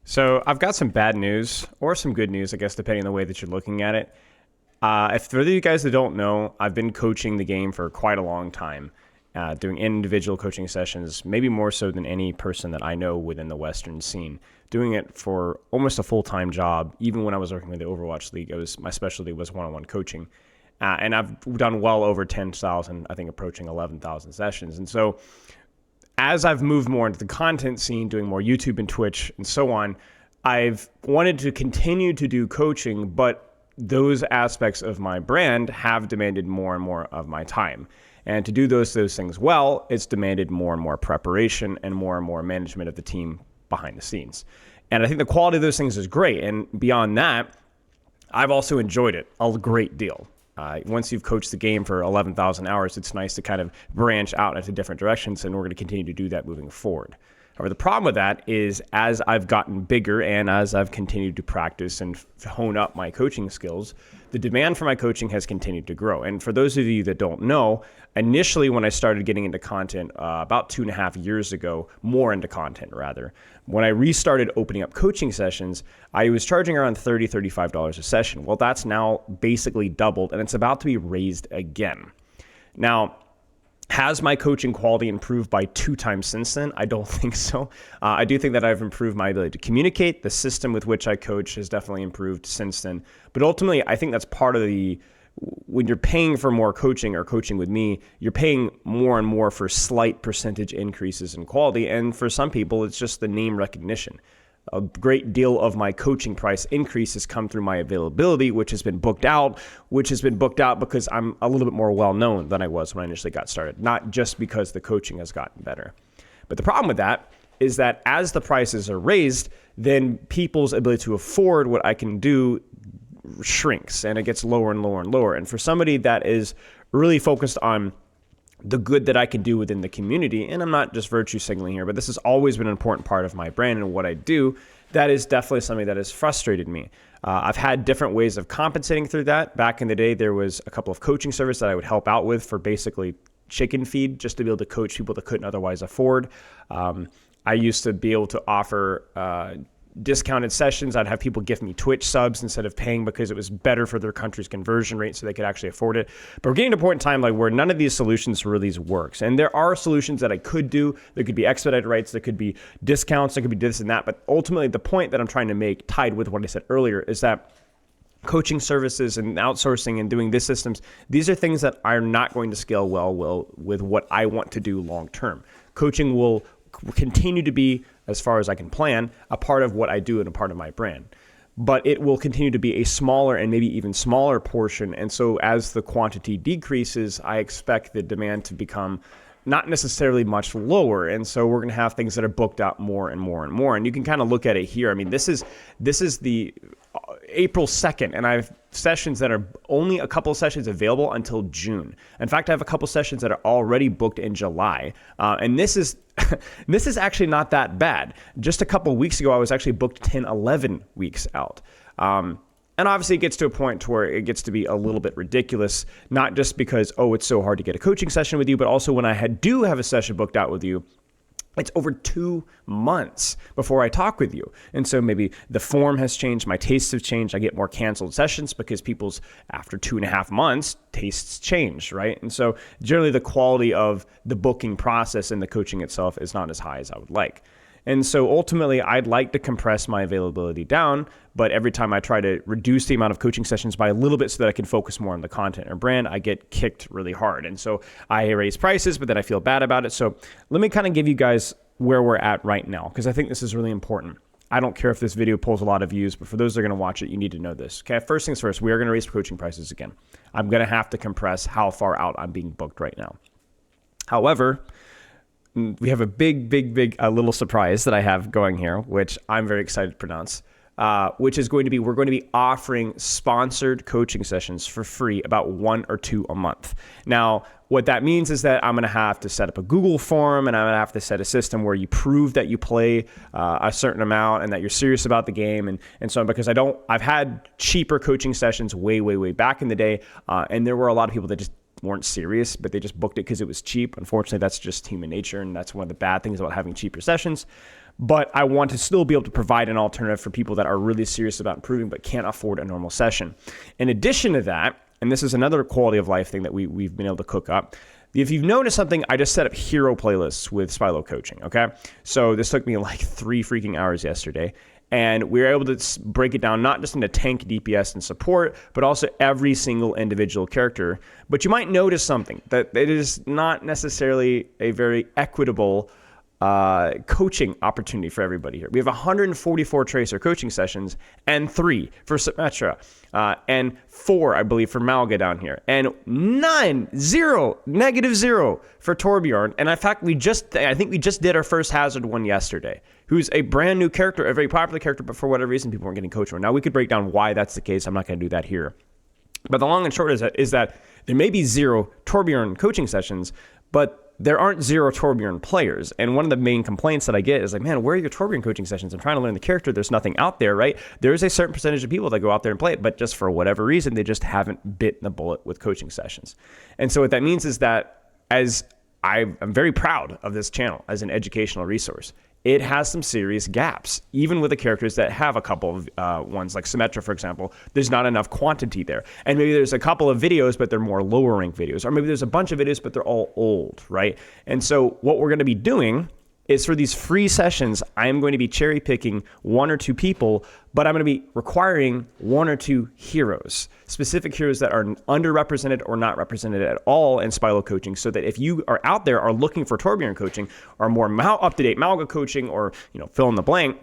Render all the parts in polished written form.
So I've got some bad news or some good news, I guess, depending on the way that you're looking at it. If for those of you guys that don't know, I've been coaching the game for quite a long time, doing individual coaching sessions, maybe more so than any person that I know within the Western scene. Doing it for almost a full-time job. Even when I was working with the Overwatch League, my specialty was one-on-one coaching, and I've done well over 10,000, I think approaching 11,000 sessions. And so as I've moved more into the content scene, doing more YouTube and Twitch and so on, I've wanted to continue to do coaching, but those aspects of my brand have demanded more and more of my time. And to do those things well, it's demanded more and more preparation and more management of the team behind the scenes. And I think the quality of those things is great. And beyond that, I've also enjoyed it a great deal. Once you've coached the game for 11,000 hours, it's nice to kind of branch out into different directions, and we're going to continue to do that moving forward. However, the problem with that is as I've gotten bigger and as I've continued to practice and hone up my coaching skills, the demand for my coaching has continued to grow. And for those of you that don't know, initially when I started getting into content about 2.5 years ago, more into content rather, when I restarted opening up coaching sessions, I was charging around $30, $35 a session. Well, that's now basically doubled and it's about to be raised again. Now, has my coaching quality improved by 2 times since then? I don't think so. I do think that I've improved my ability to communicate. The system with which I coach has definitely improved since then. But ultimately, I think that's part of when you're paying for more coaching or coaching with me, you're paying more and more for slight percentage increases in quality. And for some people, it's just the name recognition. A great deal of my coaching price increase has come through my availability, which has been booked out because I'm a little bit more well-known than I was when I initially got started, not just because the coaching has gotten better. But the problem with that is that as the prices are raised, then people's ability to afford what I can do shrinks and it gets lower and lower and lower. And for somebody that is really focused on the good that I can do within the community, and I'm not just virtue signaling here, but this has always been an important part of my brand and what I do, that is definitely something that has frustrated me. I've had different ways of compensating through that. Back in the day, there was a couple of coaching services that I would help out with for basically chicken feed, just to be able to coach people that couldn't otherwise afford. I used to be able to offer discounted sessions. I'd have people give me Twitch subs instead of paying because it was better for their country's conversion rate so they could actually afford it. But we're getting to a point in time where none of these solutions really works. And there are solutions that I could do. There could be expedited rates, there could be discounts, there could be this and that. But ultimately, the point that I'm trying to make, tied with what I said earlier, is that coaching services and outsourcing and doing these systems, these are things that are not going to scale well with what I want to do long term. Coaching will continue to be, as far as I can plan, a part of what I do and a part of my brand. But it will continue to be a smaller and maybe even smaller portion. And so as the quantity decreases, I expect the demand to become not necessarily much lower. And so we're going to have things that are booked out more and more and more. And you can kind of look at it here. I mean, this is the April 2nd, and I have sessions that are only a couple of sessions available until June. In fact, I have a couple sessions that are already booked in July. And this is this is actually not that bad. Just a couple of weeks ago, I was actually booked 10, 11 weeks out. And obviously it gets to a point to where it gets to be a little bit ridiculous, not just because, it's so hard to get a coaching session with you, but also when I do have a session booked out with you, it's over 2 months before I talk with you. And so maybe the form has changed, my tastes have changed, I get more canceled sessions because people's, after 2.5 months, tastes change, right? And so generally the quality of the booking process and the coaching itself is not as high as I would like. And so ultimately, I'd like to compress my availability down, but every time I try to reduce the amount of coaching sessions by a little bit so that I can focus more on the content or brand, I get kicked really hard. And so I raise prices, but then I feel bad about it. So let me kind of give you guys where we're at right now, because I think this is really important. I don't care if this video pulls a lot of views, but for those that are going to watch it, you need to know this. Okay, first things first, we are going to raise coaching prices again. I'm going to have to compress how far out I'm being booked right now. However, we have a big little surprise that I have going here, which I'm very excited to pronounce, which is going to be, we're going to be offering sponsored coaching sessions for free, about 1 or 2 a month. Now, what that means is that I'm going to have to set up a Google form and I'm going to have to set a system where you prove that you play a certain amount and that you're serious about the game and so on, because I've had cheaper coaching sessions way back in the day, and there were a lot of people that just weren't serious, but they just booked it because it was cheap. Unfortunately, that's just human nature, and that's one of the bad things about having cheaper sessions. but I want to still be able to provide an alternative for people that are really serious about improving but can't afford a normal session. In addition to that, and this is another quality of life thing that we've been able to cook up, if you've noticed something, I just set up hero playlists with Spilo coaching, okay? So this took me like 3 freaking hours yesterday. And we were able to break it down not just into tank, DPS, and support, but also every single individual character. But you might notice something, that it is not necessarily a very equitable coaching opportunity for everybody here. We have 144 Tracer coaching sessions and 3 for Symmetra and 4, I believe, for Malga down here, and -0 for Torbjorn. And in fact, I think we just did our first Hazard one yesterday, who's a brand new character, a very popular character, but for whatever reason, people weren't getting coached for. Now, we could break down why that's the case. I'm not going to do that here. But the long and short is that there may be 0 Torbjorn coaching sessions, but there aren't 0 Torbjorn players. And one of the main complaints that I get is like, man, where are your Torbjorn coaching sessions? I'm trying to learn the character. There's nothing out there, right? There's a certain percentage of people that go out there and play it, but just for whatever reason, they just haven't bitten the bullet with coaching sessions. And so what that means is that I'm very proud of this channel as an educational resource. It has some serious gaps, even with the characters that have a couple of ones like Symmetra, for example. There's not enough quantity there. And maybe there's a couple of videos, but they're more lower ranked videos. Or maybe there's a bunch of videos, but they're all old, right? And so what we're going to be doing is for these free sessions, I'm going to be cherry picking 1 or 2 people, but I'm going to be requiring 1 or 2 heroes, specific heroes that are underrepresented or not represented at all in Spilo coaching, so that if you are out there are looking for Torbjorn coaching or more up-to-date Malga coaching or fill in the blank,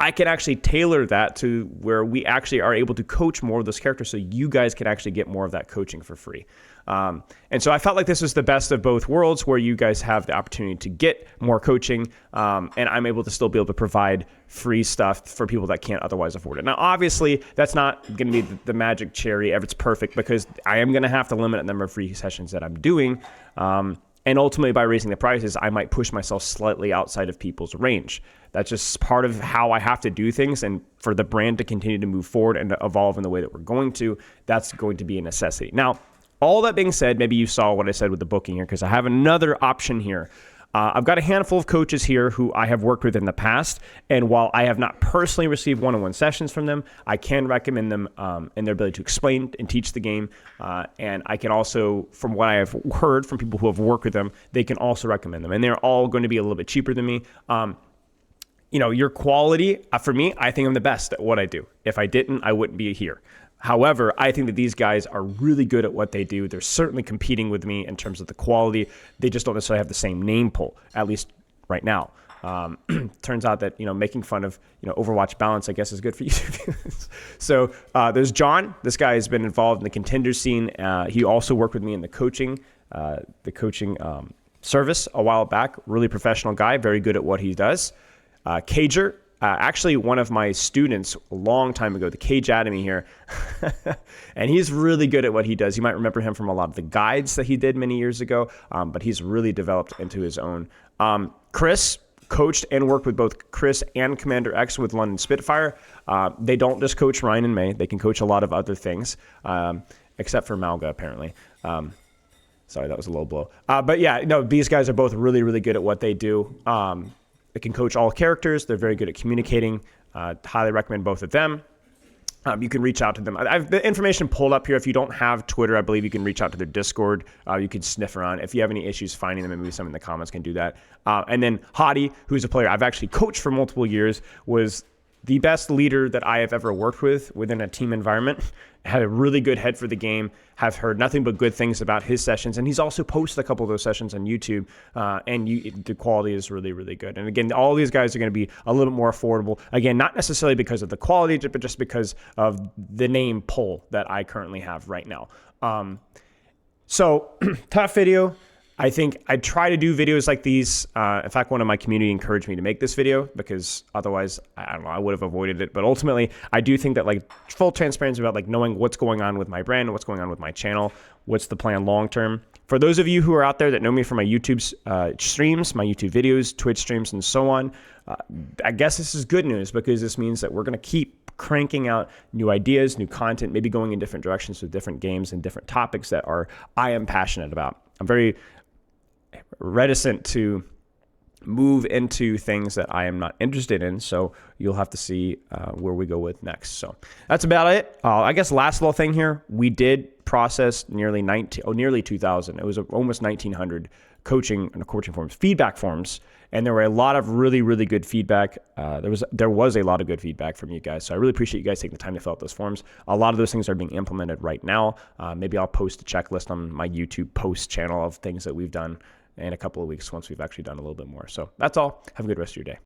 I can actually tailor that to where we actually are able to coach more of those characters so you guys can actually get more of that coaching for free. And so I felt like this was the best of both worlds, where you guys have the opportunity to get more coaching, and I'm able to still be able to provide free stuff for people that can't otherwise afford it. Now, obviously, that's not going to be the magic cherry if it's perfect, because I am going to have to limit the number of free sessions that I'm doing. And ultimately, by raising the prices, I might push myself slightly outside of people's range. That's just part of how I have to do things. And for the brand to continue to move forward and to evolve in the way that we're going to, that's going to be a necessity. Now, all that being said, maybe you saw what I said with the booking here, because I have another option here. I've got a handful of coaches here who I have worked with in the past, and while I have not personally received one-on-one sessions from them, I can recommend them in their ability to explain and teach the game, and I can also, from what I have heard from people who have worked with them, they can also recommend them, and they're all going to be a little bit cheaper than me. Your quality, for me, I think I'm the best at what I do. If I didn't, I wouldn't be here. However, I think that these guys are really good at what they do. They're certainly competing with me in terms of the quality. They just don't necessarily have the same name pull, at least right now. Turns out that, making fun of, Overwatch balance, I guess, is good for YouTube. So there's John. This guy has been involved in the contender scene. He also worked with me in the coaching service a while back. Really professional guy, very good at what he does. Cager. Actually, one of my students a long time ago, the Cage Academy here, and he's really good at what he does. You might remember him from a lot of the guides that he did many years ago, but he's really developed into his own. Chris coached and worked with both Chris and Commander X with London Spitfire. They don't just coach Ryan and May. They can coach a lot of other things, except for Malga, apparently. Sorry, that was a low blow. But yeah, no, these guys are both really, really good at what they do. They can coach all characters. They're very good at communicating. Highly recommend both of them. You can reach out to them. I have the information pulled up here. If you don't have Twitter, I believe you can reach out to their Discord. You can sniff around. If you have any issues finding them, maybe someone in the comments can do that. And then Hadi, who's a player I've actually coached for multiple years, was the best leader that I have ever worked with within a team environment. Had a really good head for the game. Have heard nothing but good things about his sessions, and he's also posted a couple of those sessions on YouTube. The quality is really, really good. And again, all these guys are going to be a little bit more affordable. Again, not necessarily because of the quality, but just because of the name pull that I currently have right now. So tough video. I think I try to do videos like these. In fact, one of my community encouraged me to make this video because otherwise, I don't know, I would have avoided it. But ultimately, I do think that full transparency about knowing what's going on with my brand, what's going on with my channel, what's the plan long term. For those of you who are out there that know me from my YouTube streams, my YouTube videos, Twitch streams, and so on, I guess this is good news because this means that we're going to keep cranking out new ideas, new content, maybe going in different directions with different games and different topics that I am passionate about. I'm very reticent to move into things that I am not interested in. So you'll have to see where we go with next. So that's about it. I guess last little thing here, we did process nearly 2,000. It was almost 1,900 coaching forms, feedback forms. And there were a lot of really, really good feedback. There was a lot of good feedback from you guys. So I really appreciate you guys taking the time to fill out those forms. A lot of those things are being implemented right now. Maybe I'll post a checklist on my YouTube post channel of things that we've done in a couple of weeks once we've actually done a little bit more. So that's all. Have a good rest of your day.